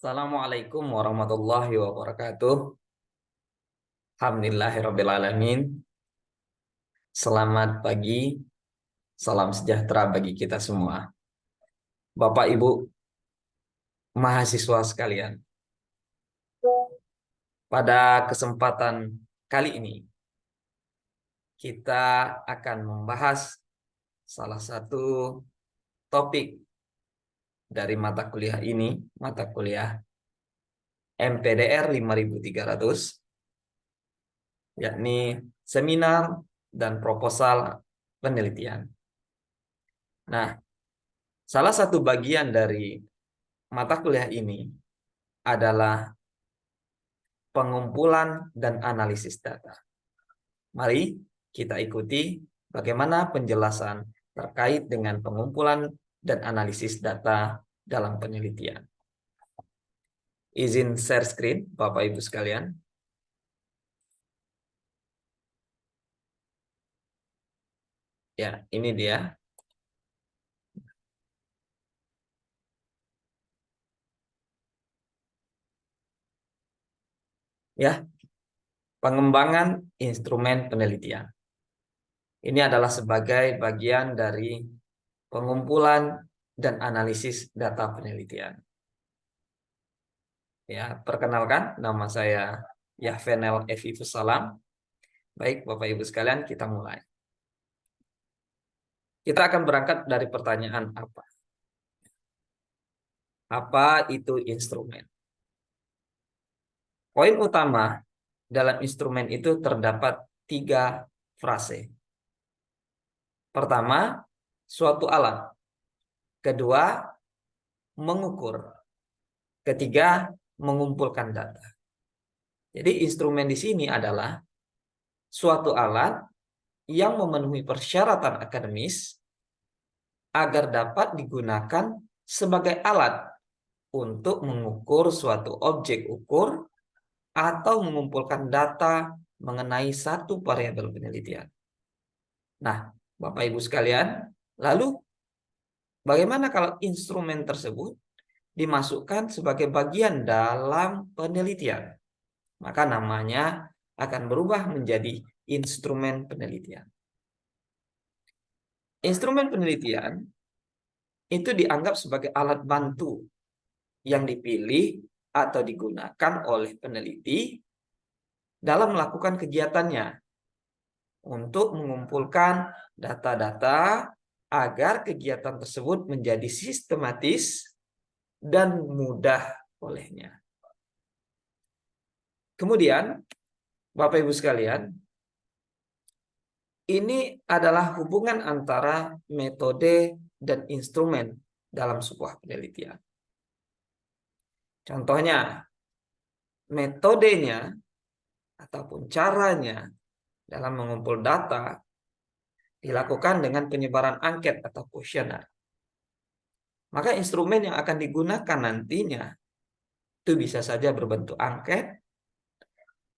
Assalamualaikum warahmatullahi wabarakatuh. Alhamdulillahirrabbilalamin. Selamat pagi, salam sejahtera bagi kita semua. Bapak, Ibu, mahasiswa sekalian. Pada kesempatan kali ini, kita akan membahas salah satu topik dari mata kuliah ini, mata kuliah MPDR 5300, yakni seminar dan proposal penelitian. Nah, salah satu bagian dari mata kuliah ini adalah pengumpulan dan analisis data. Mari kita ikuti bagaimana penjelasan terkait dengan pengumpulan dan analisis data dalam penelitian. Izin share screen, Bapak Ibu sekalian. Ya, ini dia. Ya, pengembangan instrumen penelitian. Ini adalah sebagai bagian dari pengumpulan dan analisis data penelitian. Ya, perkenalkan, nama saya Yahvenel Efifus Salam. Baik, Bapak Ibu sekalian, kita mulai. Kita akan berangkat dari pertanyaan apa? Apa itu instrumen? Poin utama dalam instrumen itu terdapat 3 frase. Pertama, suatu alat. Kedua, mengukur. Ketiga, mengumpulkan data. Jadi instrumen di sini adalah suatu alat yang memenuhi persyaratan akademis agar dapat digunakan sebagai alat untuk mengukur suatu objek ukur atau mengumpulkan data mengenai satu variabel penelitian. Nah, Bapak Ibu sekalian, lalu bagaimana kalau instrumen tersebut dimasukkan sebagai bagian dalam penelitian? Maka namanya akan berubah menjadi instrumen penelitian. Instrumen penelitian itu dianggap sebagai alat bantu yang dipilih atau digunakan oleh peneliti dalam melakukan kegiatannya untuk mengumpulkan data-data agar kegiatan tersebut menjadi sistematis dan mudah olehnya. Kemudian, Bapak Ibu sekalian, ini adalah hubungan antara metode dan instrumen dalam sebuah penelitian. Contohnya, metodenya ataupun caranya dalam mengumpul data dilakukan dengan penyebaran angket atau kuesioner. Maka instrumen yang akan digunakan nantinya itu bisa saja berbentuk angket,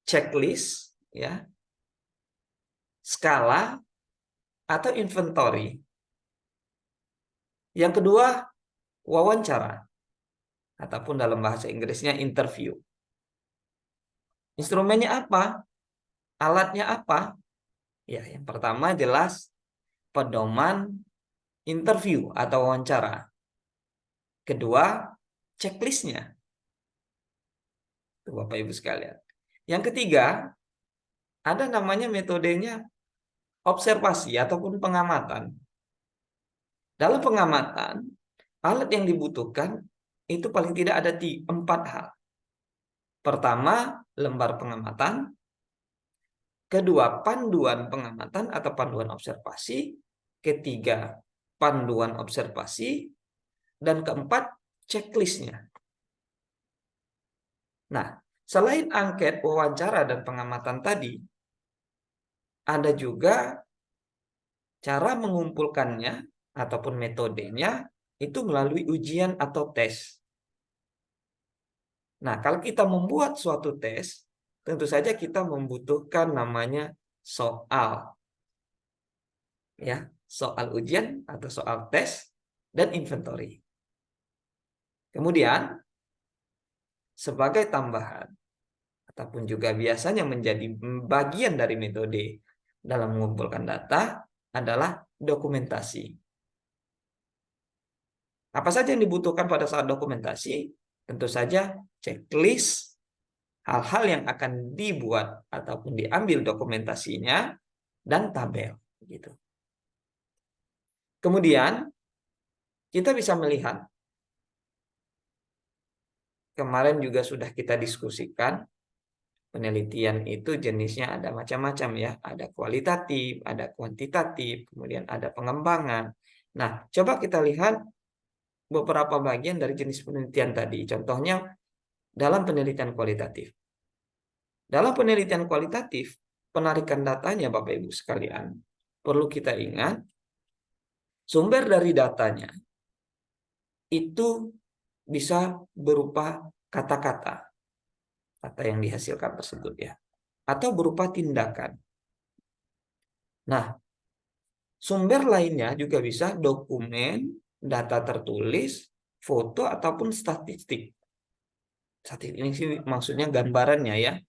checklist, ya, skala, atau inventory. Yang kedua, wawancara, ataupun dalam bahasa Inggrisnya interview. Instrumennya apa? Alatnya apa? Ya, yang pertama jelas pedoman interview atau wawancara. Kedua, checklistnya. Itu Bapak Ibu sekalian. Yang ketiga, ada namanya metodenya observasi ataupun pengamatan. Dalam pengamatan, alat yang dibutuhkan itu paling tidak ada 4 hal. Pertama, lembar pengamatan. Kedua, panduan pengamatan atau panduan observasi. Ketiga, panduan observasi. Dan keempat, checklistnya. Nah, selain angket, wawancara, dan pengamatan tadi, ada juga cara mengumpulkannya ataupun metodenya itu melalui ujian atau tes. Nah, kalau kita membuat suatu tes, tentu saja kita membutuhkan namanya soal. Ya, soal ujian atau soal tes dan inventory. Kemudian, sebagai tambahan ataupun juga biasanya menjadi bagian dari metode dalam mengumpulkan data adalah dokumentasi. Apa saja yang dibutuhkan pada saat dokumentasi? Tentu saja checklist hal-hal yang akan dibuat ataupun diambil dokumentasinya dan tabel gitu. Kemudian kita bisa melihat, kemarin juga sudah kita diskusikan, penelitian itu jenisnya ada macam-macam ya, ada kualitatif, ada kuantitatif, kemudian ada pengembangan. Nah, coba kita lihat beberapa bagian dari jenis penelitian tadi. Contohnya dalam penelitian kualitatif. Dalam penelitian kualitatif, penarikan datanya Bapak Ibu sekalian, perlu kita ingat sumber dari datanya itu bisa berupa kata-kata, kata yang dihasilkan tersebut ya, atau berupa tindakan. Nah, sumber lainnya juga bisa dokumen, data tertulis, foto ataupun statistik. Statistik ini sih maksudnya gambarannya ya.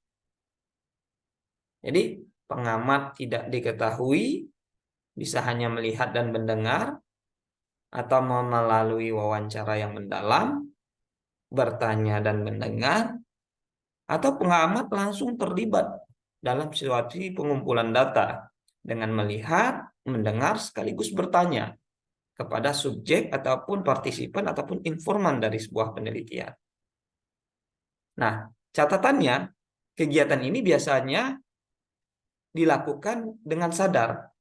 Jadi pengamat tidak diketahui, bisa hanya melihat dan mendengar, atau melalui wawancara yang mendalam, bertanya dan mendengar, atau pengamat langsung terlibat dalam situasi pengumpulan data dengan melihat, mendengar, sekaligus bertanya kepada subjek ataupun partisipan ataupun informan dari sebuah penelitian. Nah, catatannya, kegiatan ini biasanya dilakukan dengan sadar,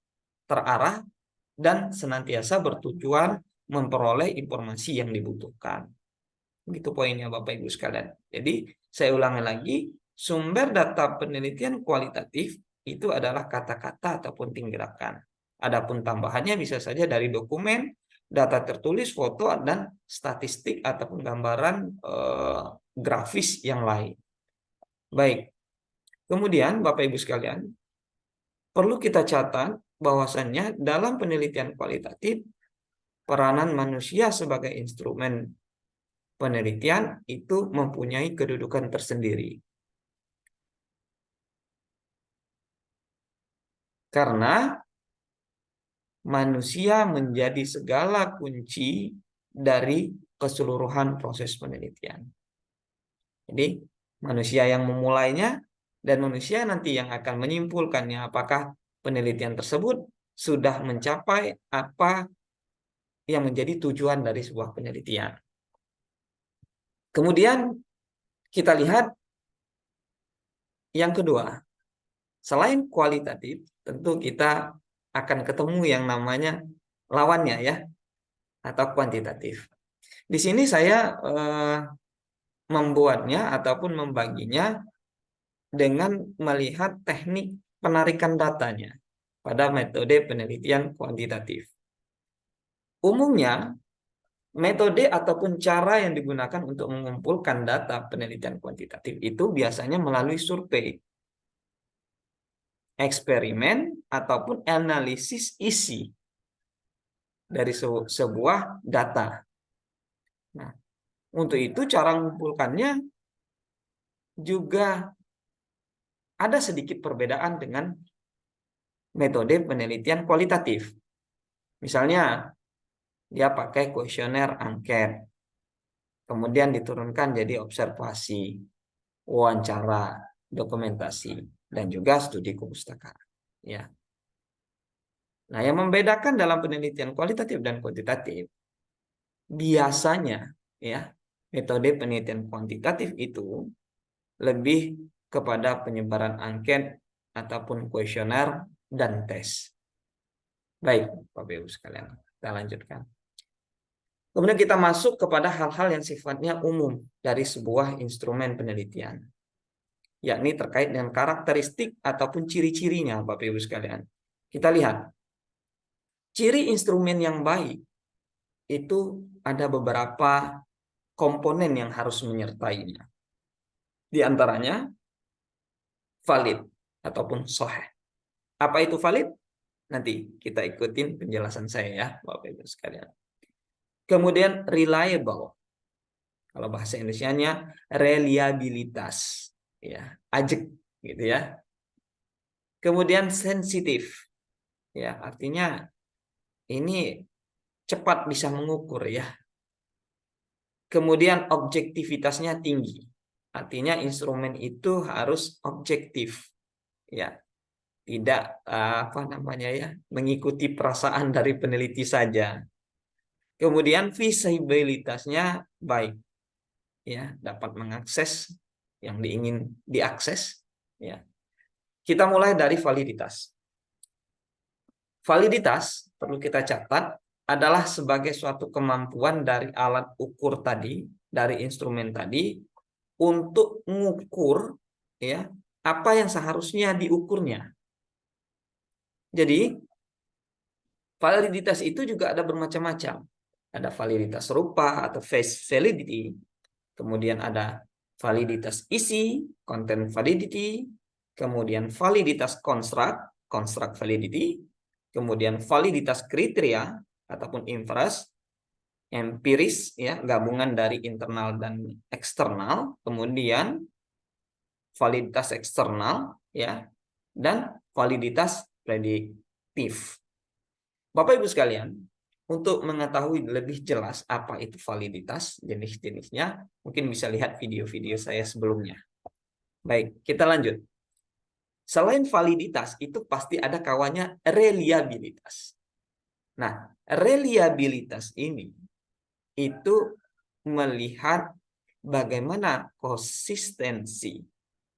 terarah, dan senantiasa bertujuan memperoleh informasi yang dibutuhkan. Begitu poinnya Bapak Ibu sekalian. Jadi saya ulangi lagi, sumber data penelitian kualitatif itu adalah kata-kata ataupun tindakan. Adapun tambahannya bisa saja dari dokumen, data tertulis, foto, dan statistik ataupun gambaran grafis yang lain. Baik, kemudian Bapak Ibu sekalian, perlu kita catat bahwasannya dalam penelitian kualitatif, peranan manusia sebagai instrumen penelitian itu mempunyai kedudukan tersendiri. Karena manusia menjadi segala kunci dari keseluruhan proses penelitian. Jadi manusia yang memulainya dan manusia nanti yang akan menyimpulkannya apakah penelitian tersebut sudah mencapai apa yang menjadi tujuan dari sebuah penelitian. Kemudian kita lihat yang kedua, selain kualitatif, tentu kita akan ketemu yang namanya lawannya ya, atau kuantitatif. Di sini saya membuatnya ataupun membaginya dengan melihat teknik penarikan datanya pada metode penelitian kuantitatif. Umumnya, metode ataupun cara yang digunakan untuk mengumpulkan data penelitian kuantitatif itu biasanya melalui survei, eksperimen, ataupun analisis isi dari sebuah data. Nah, untuk itu cara mengumpulkannya juga ada sedikit perbedaan dengan metode penelitian kualitatif. Misalnya, dia pakai kuesioner angket, kemudian diturunkan jadi observasi, wawancara, dokumentasi, dan juga studi kepustakaan. Ya. Nah, yang membedakan dalam penelitian kualitatif dan kuantitatif, biasanya ya metode penelitian kuantitatif itu lebih kepada penyebaran angket ataupun kuesioner dan tes. Baik, Bapak Ibu sekalian, kita lanjutkan. Kemudian kita masuk kepada hal-hal yang sifatnya umum dari sebuah instrumen penelitian, yakni terkait dengan karakteristik ataupun ciri-cirinya, Bapak Ibu sekalian. Kita lihat, ciri instrumen yang baik itu ada beberapa komponen yang harus menyertainya. Di antaranya, valid ataupun sahih. Apa itu valid? Nanti kita ikutin penjelasan saya ya, Bapak Ibu sekalian. Kemudian reliable. Kalau bahasa Indonesianya reliabilitas, ya, ajek gitu ya. Kemudian sensitif, ya, artinya ini cepat bisa mengukur ya. Kemudian objektivitasnya tinggi, artinya instrumen itu harus objektif, ya, tidak apa namanya ya, mengikuti perasaan dari peneliti saja. Kemudian visibilitasnya baik, ya, dapat mengakses yang diingin diakses, ya. Kita mulai dari validitas. Validitas perlu kita catat adalah sebagai suatu kemampuan dari alat ukur tadi, dari instrumen tadi untuk mengukur ya apa yang seharusnya diukurnya. Jadi validitas itu juga ada bermacam-macam. Ada validitas rupa atau face validity. Kemudian ada validitas isi, content validity. Kemudian validitas construct validity. Kemudian validitas kriteria ataupun inference, empiris ya, gabungan dari internal dan eksternal. Kemudian validitas eksternal ya, dan validitas prediktif. Bapak Ibu sekalian, untuk mengetahui lebih jelas apa itu validitas, jenis-jenisnya, mungkin bisa lihat video-video saya sebelumnya. Baik, kita lanjut. Selain validitas, itu pasti ada kawannya reliabilitas. Nah, reliabilitas ini itu melihat bagaimana konsistensi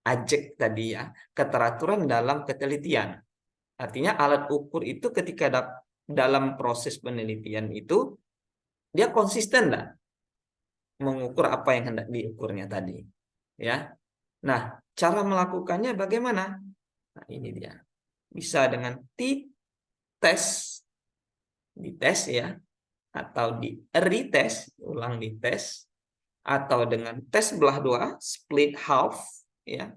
ajek tadi ya, keteraturan dalam ketelitian. Artinya alat ukur itu ketika dalam proses penelitian itu dia konsisten lah mengukur apa yang hendak diukurnya tadi, ya. Nah, cara melakukannya bagaimana? Nah, ini dia. Bisa dengan t-test, dites ya, atau di retest, ulang dites, atau dengan tes belah dua, split half, ya.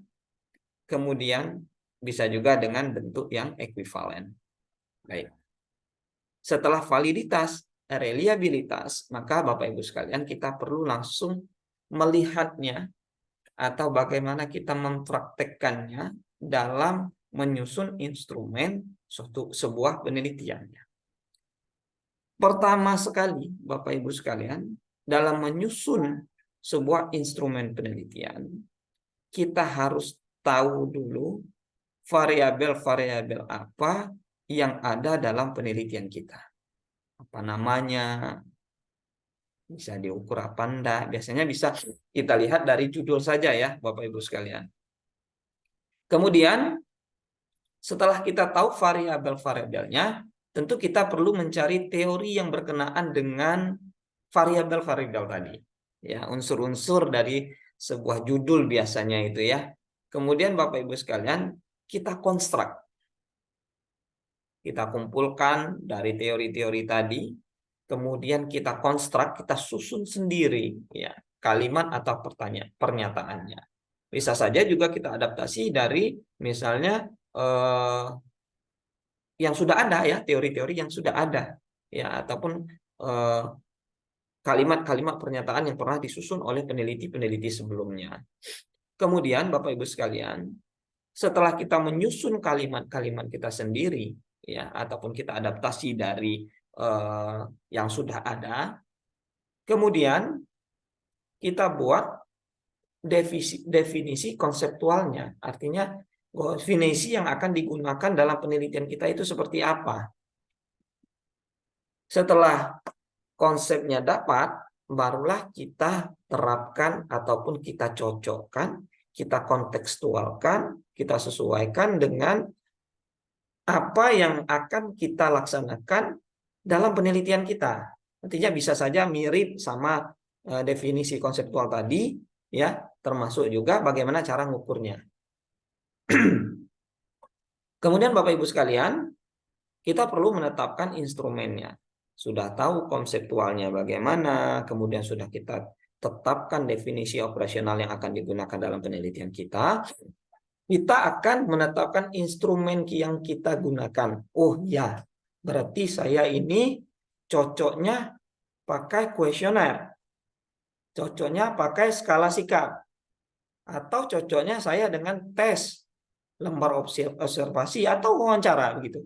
Kemudian bisa juga dengan bentuk yang ekuivalen. Baik. Setelah validitas, reliabilitas, maka Bapak Ibu sekalian kita perlu langsung melihatnya atau bagaimana kita mempraktekkannya dalam menyusun instrumen sebuah penelitiannya. Pertama sekali, Bapak Ibu sekalian, dalam menyusun sebuah instrumen penelitian, kita harus tahu dulu variabel-variabel apa yang ada dalam penelitian kita. Apa namanya, bisa diukur apa enggak. Biasanya bisa kita lihat dari judul saja ya, Bapak Ibu sekalian. Kemudian, setelah kita tahu variabel-variabelnya, tentu kita perlu mencari teori yang berkenaan dengan variabel-variabel tadi. Ya, unsur-unsur dari sebuah judul biasanya itu ya. Kemudian Bapak Ibu sekalian, kita konstruk. Kita kumpulkan dari teori-teori tadi, kemudian kita konstruk, kita susun sendiri ya kalimat atau pernyataannya. Bisa saja juga kita adaptasi dari misalnya yang sudah ada ya, teori-teori yang sudah ada ya, ataupun kalimat-kalimat pernyataan yang pernah disusun oleh peneliti-peneliti sebelumnya. Kemudian Bapak Ibu sekalian, setelah kita menyusun kalimat-kalimat kita sendiri ya, ataupun kita adaptasi dari yang sudah ada, kemudian kita buat definisi konseptualnya, artinya definisi yang akan digunakan dalam penelitian kita itu seperti apa. Setelah konsepnya dapat, barulah kita terapkan ataupun kita cocokkan, kita kontekstualkan, kita sesuaikan dengan apa yang akan kita laksanakan dalam penelitian kita. Nantinya bisa saja mirip sama definisi konseptual tadi, ya, termasuk juga bagaimana cara mengukurnya. Kemudian Bapak Ibu sekalian, kita perlu menetapkan instrumennya. Sudah tahu konseptualnya bagaimana, kemudian sudah kita tetapkan definisi operasional yang akan digunakan dalam penelitian kita. Kita akan menetapkan instrumen yang kita gunakan. Oh ya, berarti saya ini cocoknya pakai kuesioner. Cocoknya pakai skala sikap. Atau cocoknya saya dengan tes lembar observasi atau wawancara begitu.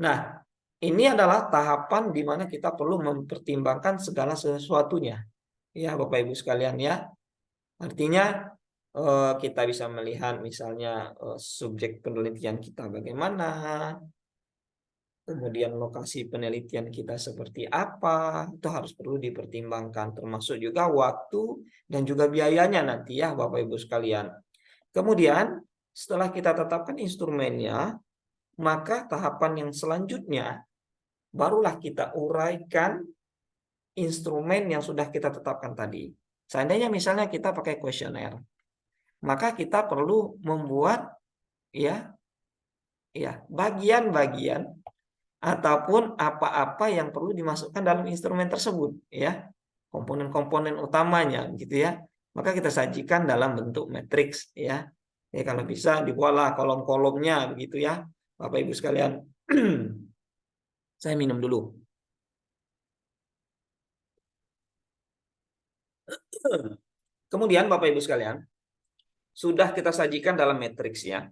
Nah, ini adalah tahapan di mana kita perlu mempertimbangkan segala sesuatunya. Ya, Bapak Ibu sekalian ya. Artinya kita bisa melihat misalnya subjek penelitian kita bagaimana, kemudian lokasi penelitian kita seperti apa, itu harus perlu dipertimbangkan, termasuk juga waktu dan juga biayanya nanti ya Bapak Ibu sekalian. Kemudian setelah kita tetapkan instrumennya, maka tahapan yang selanjutnya barulah kita uraikan instrumen yang sudah kita tetapkan tadi. Seandainya misalnya kita pakai kuesioner, maka kita perlu membuat ya bagian-bagian ataupun apa-apa yang perlu dimasukkan dalam instrumen tersebut ya, komponen-komponen utamanya gitu ya, maka kita sajikan dalam bentuk matriks ya. Ya kalau bisa dibuatlah kolom-kolomnya begitu ya Bapak Ibu sekalian. Saya minum dulu. Kemudian Bapak Ibu sekalian, sudah kita sajikan dalam matriks ya,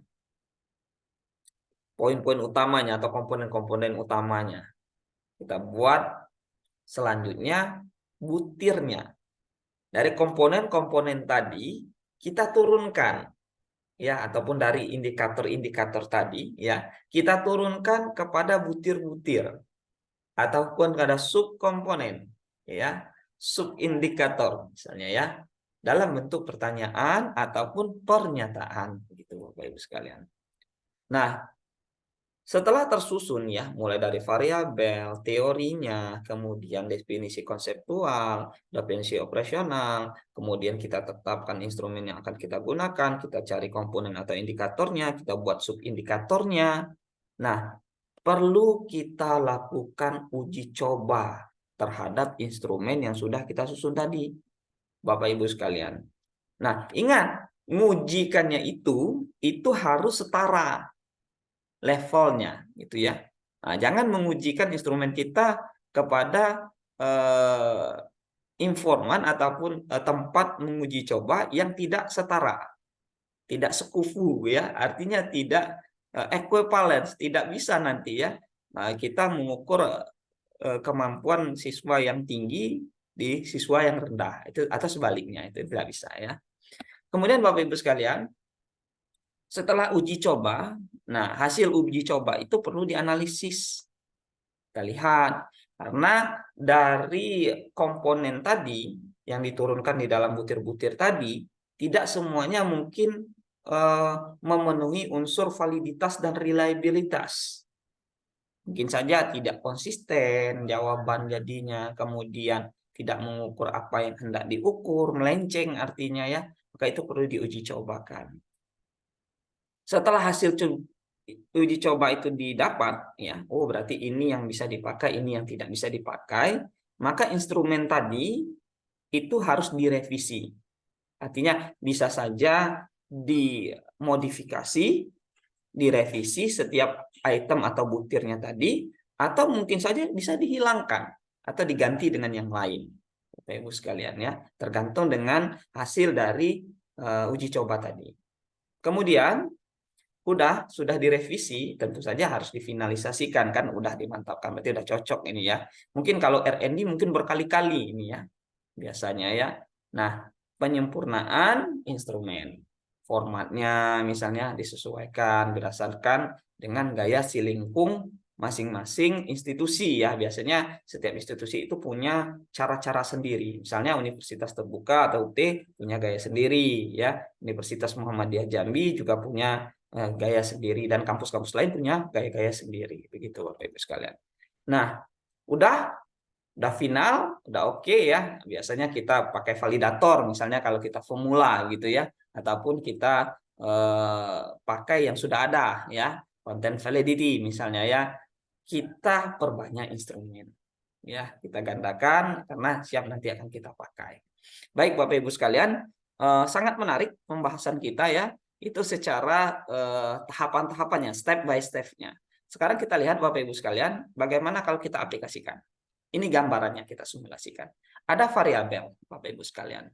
poin-poin utamanya atau komponen-komponen utamanya. Kita buat selanjutnya butirnya. Dari komponen-komponen tadi kita turunkan ya, ataupun dari indikator-indikator tadi ya, kita turunkan kepada butir-butir ataupun pada subkomponen ya, subindikator misalnya ya, dalam bentuk pertanyaan ataupun pernyataan gitu Bapak Ibu sekalian. Nah, setelah tersusun ya, mulai dari variabel, teorinya, kemudian definisi konseptual, definisi operasional, kemudian kita tetapkan instrumen yang akan kita gunakan, kita cari komponen atau indikatornya, kita buat subindikatornya. Nah, perlu kita lakukan uji coba terhadap instrumen yang sudah kita susun tadi, Bapak Ibu sekalian. Nah, ingat, mengujikannya itu harus setara levelnya gitu ya. Nah, jangan mengujikan instrumen kita kepada informan ataupun tempat menguji coba yang tidak setara, tidak sekufu ya, artinya tidak equivalence, tidak bisa nanti ya. Nah, kita mengukur kemampuan siswa yang tinggi di siswa yang rendah itu atau sebaliknya, itu tidak bisa ya. Kemudian Bapak Ibu sekalian, setelah uji coba, nah hasil uji coba itu perlu dianalisis. Kita lihat, karena dari komponen tadi yang diturunkan di dalam butir-butir tadi, tidak semuanya mungkin memenuhi unsur validitas dan reliabilitas. Mungkin saja tidak konsisten jawaban jadinya, kemudian tidak mengukur apa yang hendak diukur, melenceng artinya ya, maka itu perlu diuji cobakan. Setelah hasil uji coba itu didapat, ya, oh berarti ini yang bisa dipakai, ini yang tidak bisa dipakai, maka instrumen tadi itu harus direvisi. Artinya bisa saja dimodifikasi, direvisi setiap item atau butirnya tadi, atau mungkin saja bisa dihilangkan atau diganti dengan yang lain. Bapak Ibu sekalian ya, tergantung dengan hasil dari uji coba tadi. Kemudian sudah direvisi, tentu saja harus difinalisasikan kan, udah dimantapkan, berarti udah cocok ini ya. Mungkin kalau R&D mungkin berkali-kali ini ya, biasanya ya. Nah, penyempurnaan instrumen, formatnya misalnya disesuaikan berdasarkan dengan gaya silingkung masing-masing institusi ya. Biasanya setiap institusi itu punya cara-cara sendiri. Misalnya Universitas Terbuka atau UT punya gaya sendiri ya. Universitas Muhammadiyah Jambi juga punya gaya sendiri, dan kampus-kampus lain punya gaya-gaya sendiri, begitu Bapak Ibu sekalian. Nah, udah final, udah oke ya. Biasanya kita pakai validator, misalnya kalau kita formula gitu ya, ataupun kita pakai yang sudah ada ya, content validity misalnya ya. Kita perbanyak instrumen ya, kita gandakan karena siap nanti akan kita pakai. Baik Bapak Ibu sekalian, sangat menarik pembahasan kita ya. Itu secara tahapan-tahapannya, step by step-nya. Sekarang kita lihat Bapak Ibu sekalian, bagaimana kalau kita aplikasikan. Ini gambarannya kita simulasikan. Ada variabel, Bapak Ibu sekalian.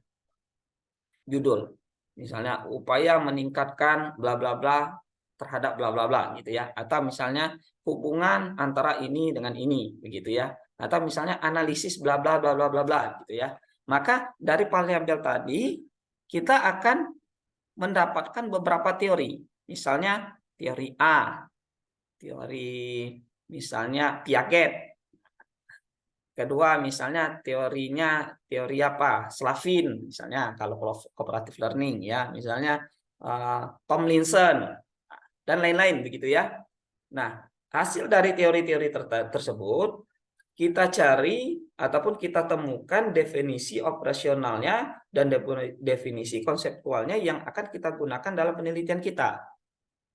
Judul. Misalnya upaya meningkatkan bla bla bla terhadap bla bla bla gitu ya. Atau misalnya hubungan antara ini dengan ini begitu ya. Atau misalnya analisis bla bla bla bla bla bla gitu ya. Maka dari variabel tadi kita akan mendapatkan beberapa teori. Misalnya teori A, teori misalnya Piaget. Kedua, misalnya teori apa? Slavin, misalnya kalau cooperative learning ya, misalnya Tomlinson dan lain-lain begitu ya. Nah, hasil dari teori-teori tersebut kita cari ataupun kita temukan definisi operasionalnya dan definisi konseptualnya yang akan kita gunakan dalam penelitian kita.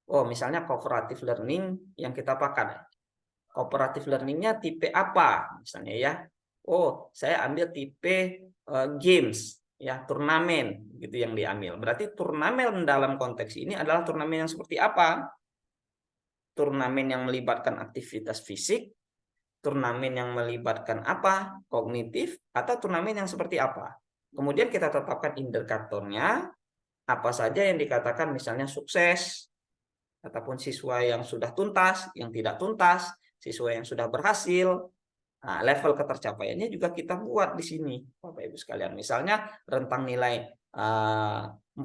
Oh, misalnya cooperative learning yang kita pakai. Cooperative learning-nya tipe apa misalnya ya. Oh, saya ambil tipe games ya, turnamen gitu yang diambil. Berarti turnamen dalam konteks ini adalah turnamen yang seperti apa? Turnamen yang melibatkan aktivitas fisik, turnamen yang melibatkan apa? Kognitif, atau turnamen yang seperti apa? Kemudian kita tetapkan indikatornya, apa saja yang dikatakan misalnya sukses, ataupun siswa yang sudah tuntas, yang tidak tuntas, siswa yang sudah berhasil. Nah, level ketercapaiannya juga kita buat di sini, Bapak Ibu sekalian. Misalnya rentang nilai 40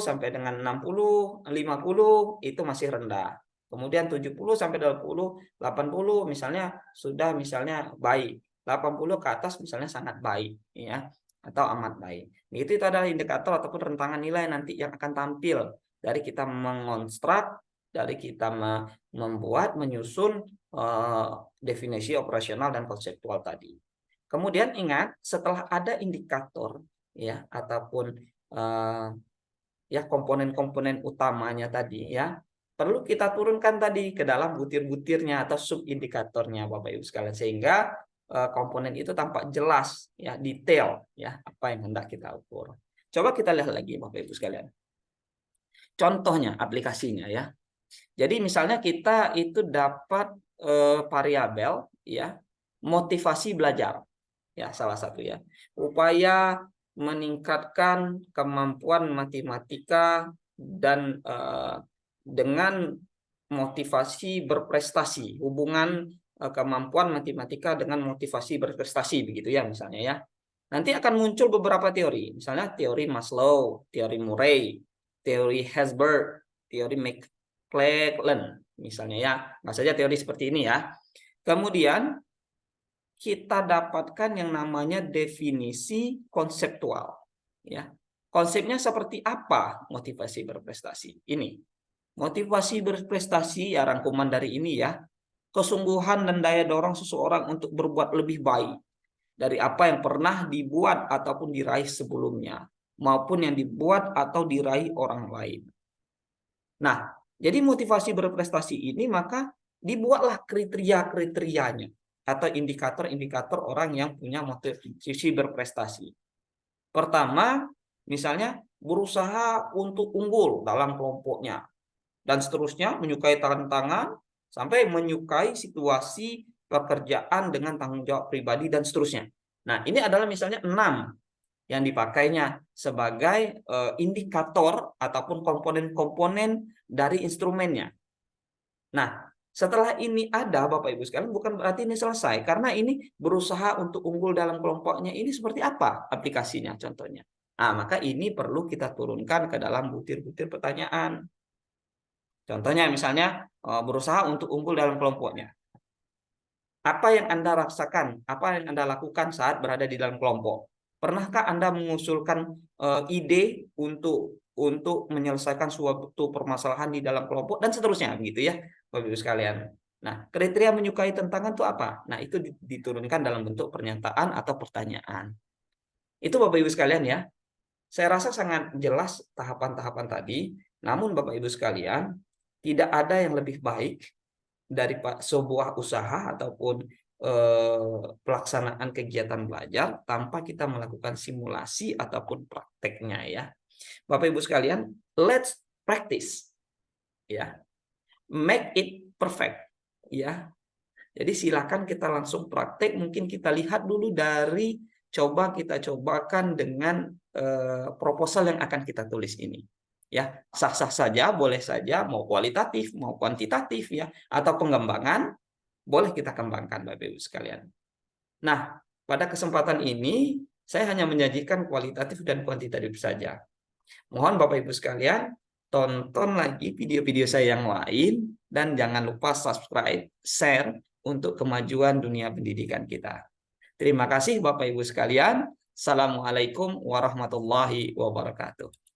sampai dengan 60, 50 itu masih rendah. Kemudian 70 sampai 20, 80 misalnya sudah misalnya baik. 80 ke atas misalnya sangat baik ya, atau amat baik. Itu adalah indikator ataupun rentangan nilai nanti yang akan tampil dari kita mengonstruk, dari kita membuat, menyusun definisi operasional dan konseptual tadi. Kemudian ingat, setelah ada indikator ya ataupun ya komponen-komponen utamanya tadi ya, perlu kita turunkan tadi ke dalam butir-butirnya atau subindikatornya Bapak Ibu sekalian, sehingga komponen itu tampak jelas ya, detail ya apa yang hendak kita ukur. Coba kita lihat lagi Bapak Ibu sekalian. Contohnya aplikasinya ya. Jadi misalnya kita itu dapat variabel ya, motivasi belajar ya, salah satu ya, upaya meningkatkan kemampuan matematika dan dengan motivasi berprestasi, hubungan kemampuan matematika dengan motivasi berprestasi begitu ya misalnya ya. Nanti akan muncul beberapa teori, misalnya teori Maslow, teori Murray, teori Herzberg, teori McClellan misalnya ya. Nggak saja teori seperti ini ya. Kemudian kita dapatkan yang namanya definisi konseptual ya. Konsepnya seperti apa motivasi berprestasi? Ini. Motivasi berprestasi ya, rangkuman dari ini ya. Kesungguhan dan daya dorong seseorang untuk berbuat lebih baik dari apa yang pernah dibuat ataupun diraih sebelumnya, maupun yang dibuat atau diraih orang lain. Nah, jadi motivasi berprestasi ini maka dibuatlah kriteria-kriterianya atau indikator-indikator orang yang punya motivasi berprestasi. Pertama, misalnya berusaha untuk unggul dalam kelompoknya, dan seterusnya, menyukai tantangan, sampai menyukai situasi pekerjaan dengan tanggung jawab pribadi, dan seterusnya. Nah, ini adalah misalnya 6 yang dipakainya sebagai indikator ataupun komponen-komponen dari instrumennya. Nah, setelah ini ada Bapak Ibu sekalian, bukan berarti ini selesai, karena ini berusaha untuk unggul dalam kelompoknya. Ini seperti apa aplikasinya contohnya? Nah, maka ini perlu kita turunkan ke dalam butir-butir pertanyaan. Contohnya misalnya berusaha untuk unggul dalam kelompoknya. Apa yang Anda rasakan? Apa yang Anda lakukan saat berada di dalam kelompok? Pernahkah Anda mengusulkan ide untuk menyelesaikan suatu permasalahan di dalam kelompok dan seterusnya begitu ya, Bapak Ibu sekalian. Nah, kriteria menyukai tantangan itu apa? Nah, itu diturunkan dalam bentuk pernyataan atau pertanyaan. Itu Bapak Ibu sekalian ya. Saya rasa sangat jelas tahapan-tahapan tadi. Namun Bapak Ibu sekalian, tidak ada yang lebih baik dari sebuah usaha ataupun pelaksanaan kegiatan belajar tanpa kita melakukan simulasi ataupun prakteknya ya. Bapak Ibu sekalian, let's practice ya. Make it perfect ya. Jadi silakan kita langsung praktek. Mungkin kita lihat dulu dari coba kita cobakan dengan proposal yang akan kita tulis ini. Ya, sah-sah saja, boleh saja, mau kualitatif, mau kuantitatif ya, atau pengembangan, boleh kita kembangkan Bapak Ibu sekalian. Nah, pada kesempatan ini saya hanya menyajikan kualitatif dan kuantitatif saja. Mohon Bapak Ibu sekalian, tonton lagi video-video saya yang lain dan jangan lupa subscribe, share untuk kemajuan dunia pendidikan kita. Terima kasih Bapak Ibu sekalian. Assalamualaikum warahmatullahi wabarakatuh.